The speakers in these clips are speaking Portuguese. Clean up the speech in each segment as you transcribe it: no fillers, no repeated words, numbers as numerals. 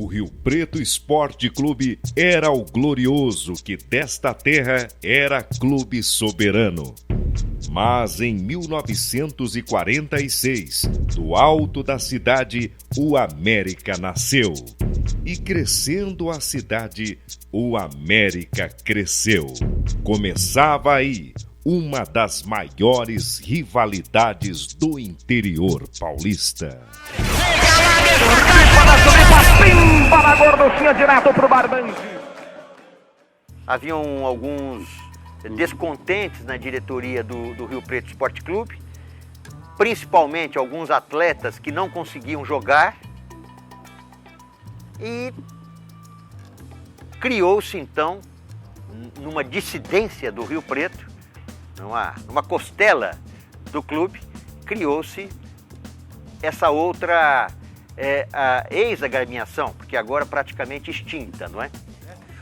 O Rio Preto Esporte Clube era o glorioso que desta terra era clube soberano. Mas em 1946, do alto da cidade, o América nasceu. E crescendo a cidade, o América cresceu. Começava aí uma das maiores rivalidades do interior paulista. Haviam alguns descontentes na diretoria do Rio Preto Esporte Clube, principalmente alguns atletas que não conseguiam jogar, e criou-se então, numa dissidência do Rio Preto, numa costela do clube, criou-se essa outra a ex-agremiação, porque agora praticamente extinta, não é?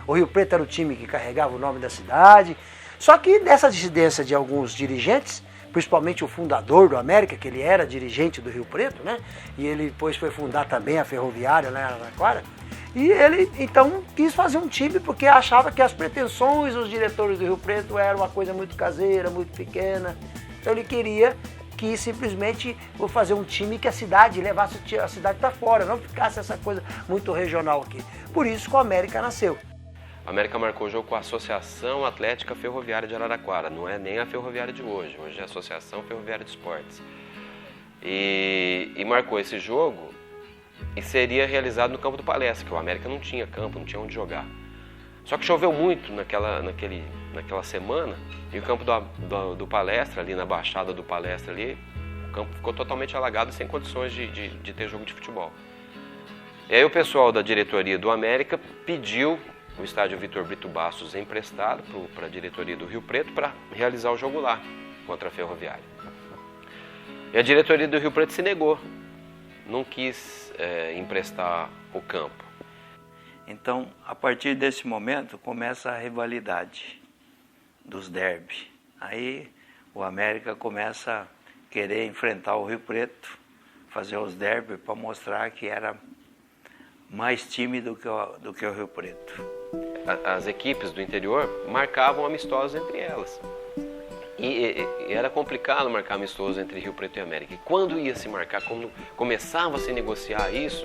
O Rio Preto era o time que carregava o nome da cidade, só que nessa dissidência de alguns dirigentes, principalmente o fundador do América, que ele era dirigente do Rio Preto, né? E ele depois foi fundar também a Ferroviária lá em Araraquara. E ele, então, quis fazer um time porque achava que as pretensões dos diretores do Rio Preto eram uma coisa muito caseira, muito pequena. Então ele queria que simplesmente vou fazer um time que a cidade levasse a cidade para fora, não ficasse essa coisa muito regional aqui. Por isso que o América nasceu. O América marcou o jogo com a Associação Atlética Ferroviária de Araraquara, não é nem a Ferroviária de hoje é a Associação Ferroviária de Esportes. E marcou esse jogo e seria realizado no campo do Palestra, que o América não tinha campo, não tinha onde jogar. Só que choveu muito naquela semana e o campo do Palestra, ali na Baixada do Palestra, ali, o campo ficou totalmente alagado, sem condições de ter jogo de futebol. E aí o pessoal da diretoria do América pediu o estádio Vitor Brito Bastos emprestado para a diretoria do Rio Preto para realizar o jogo lá, contra a Ferroviária. E a diretoria do Rio Preto se negou, não quis emprestar o campo. Então, a partir desse momento, começa a rivalidade dos derby. Aí o América começa a querer enfrentar o Rio Preto, fazer os derby para mostrar que era mais time do que o Rio Preto. As equipes do interior marcavam amistosos entre elas. E era complicado marcar amistosos entre Rio Preto e América. E quando ia se marcar, quando começava a se negociar isso,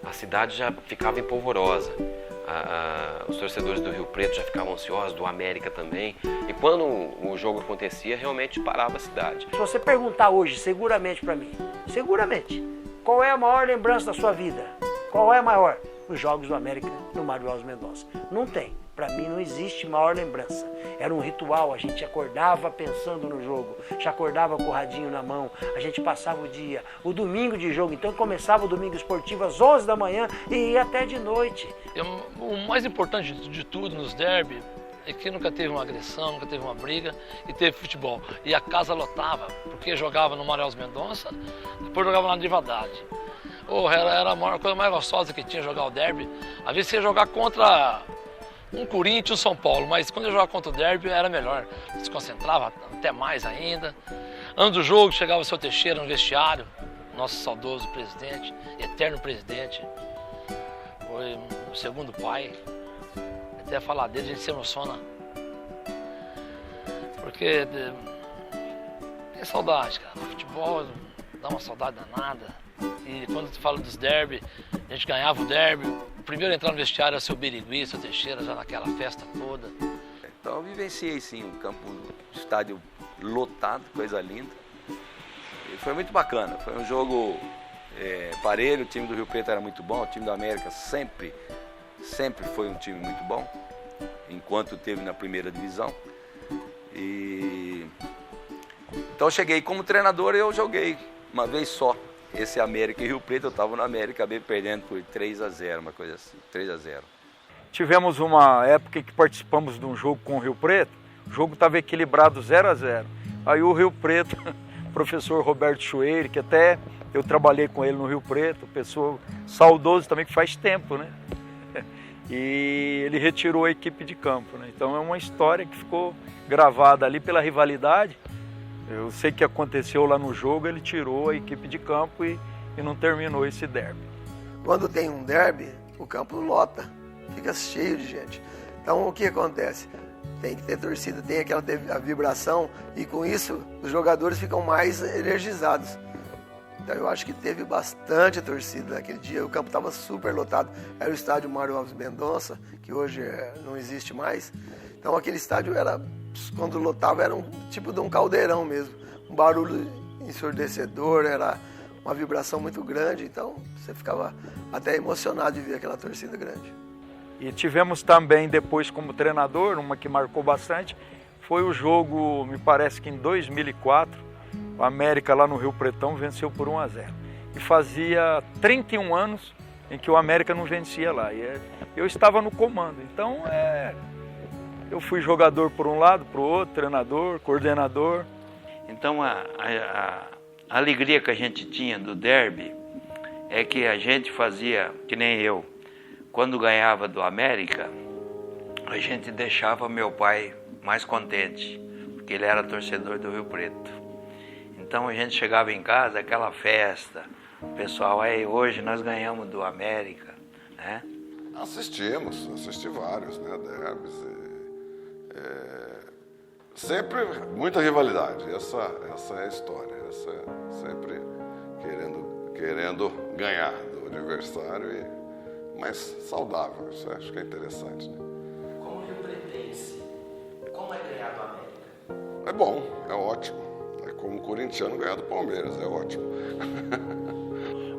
a cidade já ficava empolvorosa. Os torcedores do Rio Preto já ficavam ansiosos, do América também. E quando o jogo acontecia, realmente parava a cidade. Se você perguntar hoje, seguramente para mim, qual é a maior lembrança da sua vida? Qual é a maior? Os Jogos do América no Mário Alves Mendonça. Não tem. Para mim não existe maior lembrança. Era um ritual, a gente acordava pensando no jogo, já acordava com o radinho na mão, a gente passava o dia, o domingo de jogo, então começava o domingo esportivo às 11 da manhã e ia até de noite. O mais importante de tudo nos derby é que nunca teve uma agressão, nunca teve uma briga e teve futebol. E a casa lotava, porque jogava no Mário Alves Mendonça, depois jogava na Divadade. Era a coisa mais gostosa que tinha jogar o derby. Às vezes você ia jogar contra um Corinthians e um São Paulo, mas quando eu jogava contra o derby era melhor. Se concentrava até mais ainda. Antes do jogo chegava o seu Teixeira no vestiário, nosso saudoso presidente, eterno presidente. Foi o segundo pai. Até falar dele a gente se emociona. Porque tem saudade, cara. O futebol dá uma saudade danada. E quando tu fala dos derby, a gente ganhava o derby. O primeiro a entrar no vestiário era o seu Birigui, seu Teixeira, já naquela festa toda. Então eu vivenciei sim um campo, estádio lotado, coisa linda. E foi muito bacana, foi um jogo parelho, o time do Rio Preto era muito bom, o time da América sempre foi um time muito bom, enquanto teve na primeira divisão. Então eu cheguei como treinador e eu joguei uma vez só. Esse América e Rio Preto, eu estava no América, acabei perdendo por 3-0, uma coisa assim, 3-0. Tivemos uma época em que participamos de um jogo com o Rio Preto, o jogo estava equilibrado 0-0. Aí o Rio Preto, o professor Roberto Chueire, que até eu trabalhei com ele no Rio Preto, pessoa saudoso também, que faz tempo, né? E ele retirou a equipe de campo, né? Então é uma história que ficou gravada ali pela rivalidade. Eu sei que aconteceu lá no jogo, ele tirou a equipe de campo e não terminou esse derby. Quando tem um derby, o campo lota, fica cheio de gente. Então o que acontece? Tem que ter torcida, tem a vibração e com isso os jogadores ficam mais energizados. Então eu acho que teve bastante torcida naquele dia, o campo estava super lotado. Era o estádio Mário Alves Mendonça, que hoje não existe mais. Então aquele estádio era, quando lotava, era um tipo de um caldeirão mesmo. Um barulho ensurdecedor, era uma vibração muito grande, então você ficava até emocionado de ver aquela torcida grande. E tivemos também depois como treinador, uma que marcou bastante, foi o jogo, me parece que em 2004, o América lá no Rio Pretão venceu por 1-0. E fazia 31 anos em que o América não vencia lá. E eu estava no comando, então eu fui jogador por um lado, para o outro, treinador, coordenador. Então a alegria que a gente tinha do derby é que a gente fazia, que nem eu, quando ganhava do América, a gente deixava meu pai mais contente, porque ele era torcedor do Rio Preto. Então a gente chegava em casa, aquela festa, o pessoal, hoje nós ganhamos do América, né? Assisti vários, né, derbys. Sempre muita rivalidade, essa é a história, sempre querendo ganhar do adversário, mas saudável, isso acho que é interessante, né? Como rio-pretense, como é ganhar do América? É bom, é ótimo. É como o corintiano ganhar do Palmeiras, é ótimo.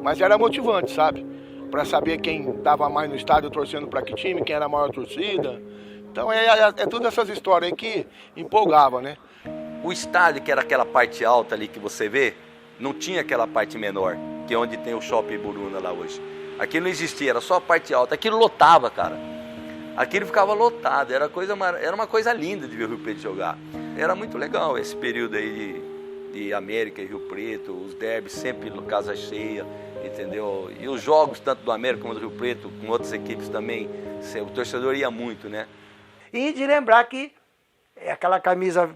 Mas era motivante, sabe? Para saber quem estava mais no estádio torcendo para que time, quem era a maior torcida. Então é todas essas histórias aí que empolgava, né? O estádio, que era aquela parte alta ali que você vê, não tinha aquela parte menor, que é onde tem o Shopping Buruna lá hoje. Aquilo não existia, era só a parte alta. Aquilo lotava, cara. Aquilo ficava lotado, era uma coisa linda de ver o Rio Preto jogar. Era muito legal esse período aí de América e Rio Preto, os derbys sempre casa cheia, entendeu? E os jogos, tanto do América como do Rio Preto, com outras equipes também, o torcedor ia muito, né? E de lembrar que aquela camisa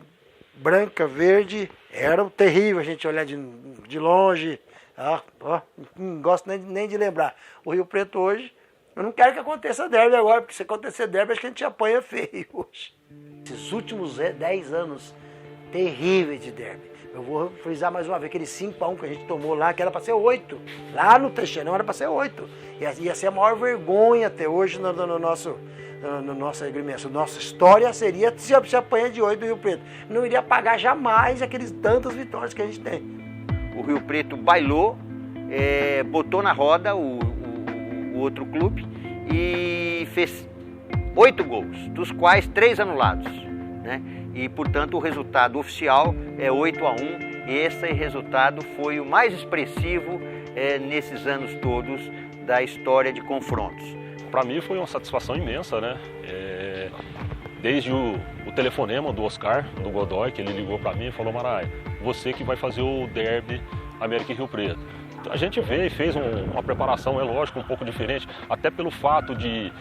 branca, verde, era terrível a gente olhar de longe. Não gosto nem de lembrar. O Rio Preto hoje, eu não quero que aconteça derby agora, porque se acontecer derby, acho que a gente apanha feio hoje. Esses últimos 10 anos terríveis de derby. Eu vou frisar mais uma vez, aquele 5-1 que a gente tomou lá, que era para ser 8. Lá no Teixeirão era para ser 8. Ia ser a maior vergonha até hoje no nossa agremiação. Nossa história seria se apanhar de 8 do Rio Preto. Não iria pagar jamais aqueles tantas vitórias que a gente tem. O Rio Preto bailou, botou na roda o outro clube e fez 8 gols, dos quais 3 anulados, né? E, portanto, o resultado oficial é 8-1. Esse resultado foi o mais expressivo nesses anos todos da história de confrontos. Para mim foi uma satisfação imensa, né? Desde o telefonema do Oscar, do Godoy, que ele ligou para mim e falou: Maraia, você que vai fazer o derby América e Rio Preto. A gente veio e fez uma preparação, é lógico, um pouco diferente, até pelo fato de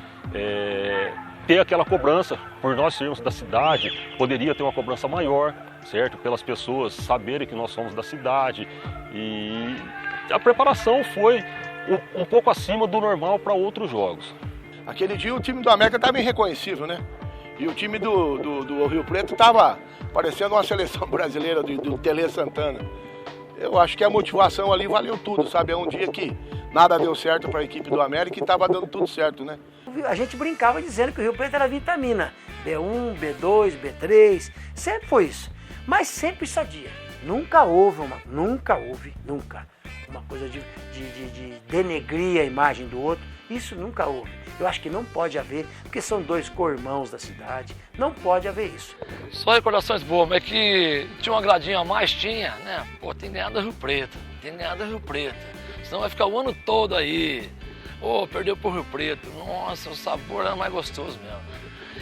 ter aquela cobrança, por nós sermos da cidade, poderia ter uma cobrança maior, certo? Pelas pessoas saberem que nós somos da cidade. E a preparação foi um pouco acima do normal para outros jogos. Aquele dia o time do América estava irreconhecível, né? E o time do Rio Preto estava parecendo uma seleção brasileira do Tele Santana. Eu acho que a motivação ali valeu tudo, sabe? É um dia que nada deu certo para a equipe do América e estava dando tudo certo, né? A gente brincava dizendo que o Rio Preto era vitamina. B1, B2, B3, sempre foi isso. Mas sempre sadia. Nunca houve uma coisa de denegrir a imagem do outro. Isso nunca houve. Eu acho que não pode haver, porque são 2 co-irmãos da cidade. Não pode haver isso. Só recordações boas, mas que tinha uma gradinha a mais, né? Pô, tem ganhado do Rio Preto, Senão vai ficar o ano todo aí. Perdeu pro Rio Preto. Nossa, o sabor era mais gostoso mesmo.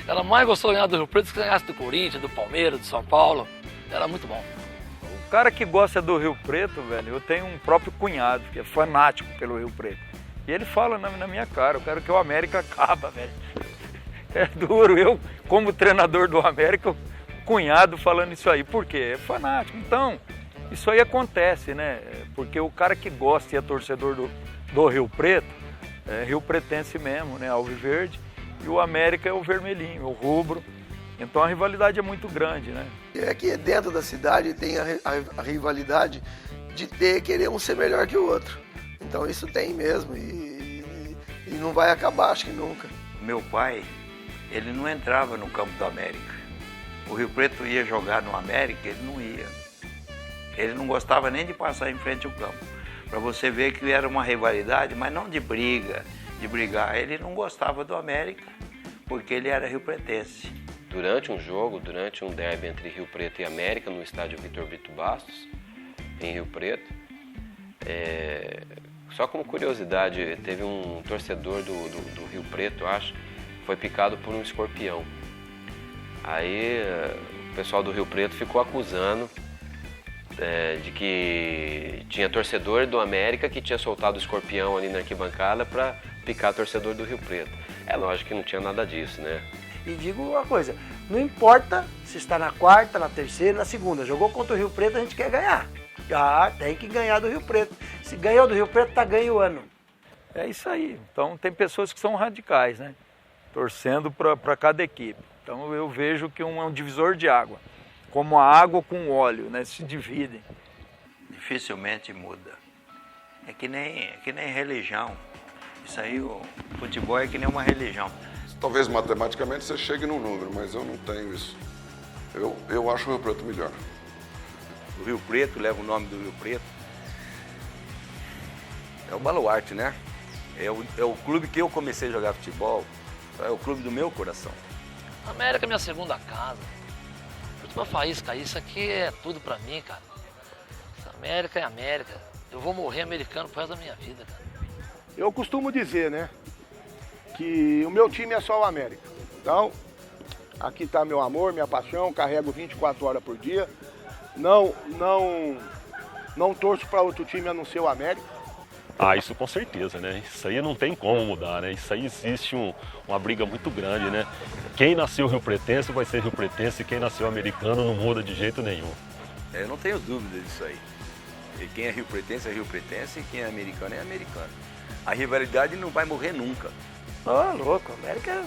Era mais gostoso ganhar do Rio Preto que ganhasse do Corinthians, do Palmeiras, do São Paulo. Era muito bom. O cara que gosta do Rio Preto, velho, eu tenho um próprio cunhado que é fanático pelo Rio Preto. E ele fala na minha cara: eu quero que o América acaba, velho. É duro, eu como treinador do América, o cunhado falando isso aí. Por quê? É fanático. Então, isso aí acontece, né? Porque o cara que gosta e é torcedor do Rio Preto, Rio Pretense mesmo, né? Alviverde, e o América é o vermelhinho, o rubro. Então a rivalidade é muito grande, né? É que dentro da cidade tem a rivalidade de querer um ser melhor que o outro. Então isso tem mesmo e não vai acabar, acho que nunca. Meu pai, ele não entrava no campo do América. O Rio Preto ia jogar no América, ele não ia. Ele não gostava nem de passar em frente ao campo. Para você ver que era uma rivalidade, mas não de briga, de brigar. Ele não gostava do América, porque ele era riopretense. Durante um jogo, durante um derby entre Rio Preto e América, no estádio Vitor Brito Bastos, em Rio Preto, só como curiosidade, teve um torcedor do Rio Preto, acho, foi picado por um escorpião. Aí o pessoal do Rio Preto ficou acusando de que tinha torcedor do América que tinha soltado o escorpião ali na arquibancada para picar torcedor do Rio Preto. É lógico que não tinha nada disso, né? E digo uma coisa, não importa se está na quarta, na terceira, na segunda. Jogou contra o Rio Preto, a gente quer ganhar. Tem que ganhar do Rio Preto. Se ganhou do Rio Preto, tá ganho o ano. É isso aí. Então tem pessoas que são radicais, né? Torcendo para cada equipe. Então eu vejo que é um divisor de água. Como a água com o óleo, né? Se dividem. Dificilmente muda. É que nem religião. Isso aí, o futebol é que nem uma religião. Talvez matematicamente você chegue num número, mas eu não tenho isso. Eu acho o Rio Preto melhor. O Rio Preto leva o nome do Rio Preto. É o baluarte, né? É o clube que eu comecei a jogar futebol. É o clube do meu coração. América é minha segunda casa. Última faísca, isso aqui é tudo pra mim, cara. América é América. Eu vou morrer americano pro resto da minha vida, cara. Eu costumo dizer, né, que o meu time é só o América. Então, aqui está meu amor, minha paixão, carrego 24 horas por dia. Não torço para outro time a não ser o América. Ah, isso com certeza, né? Isso aí não tem como mudar, né? Isso aí existe uma briga muito grande, né? Quem nasceu rio-pretense vai ser rio-pretense e quem nasceu americano não muda de jeito nenhum. Eu não tenho dúvida disso aí. E quem é rio-pretense e quem é americano é americano. A rivalidade não vai morrer nunca. Louco, a América é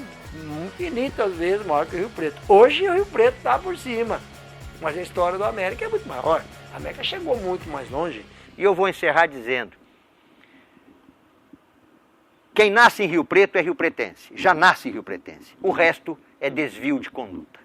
infinitas vezes maior que o Rio Preto. Hoje o Rio Preto está por cima, mas a história do América é muito maior. A América chegou muito mais longe. E eu vou encerrar dizendo, quem nasce em Rio Preto é rio-pretense, já nasce rio-pretense. O resto é desvio de conduta.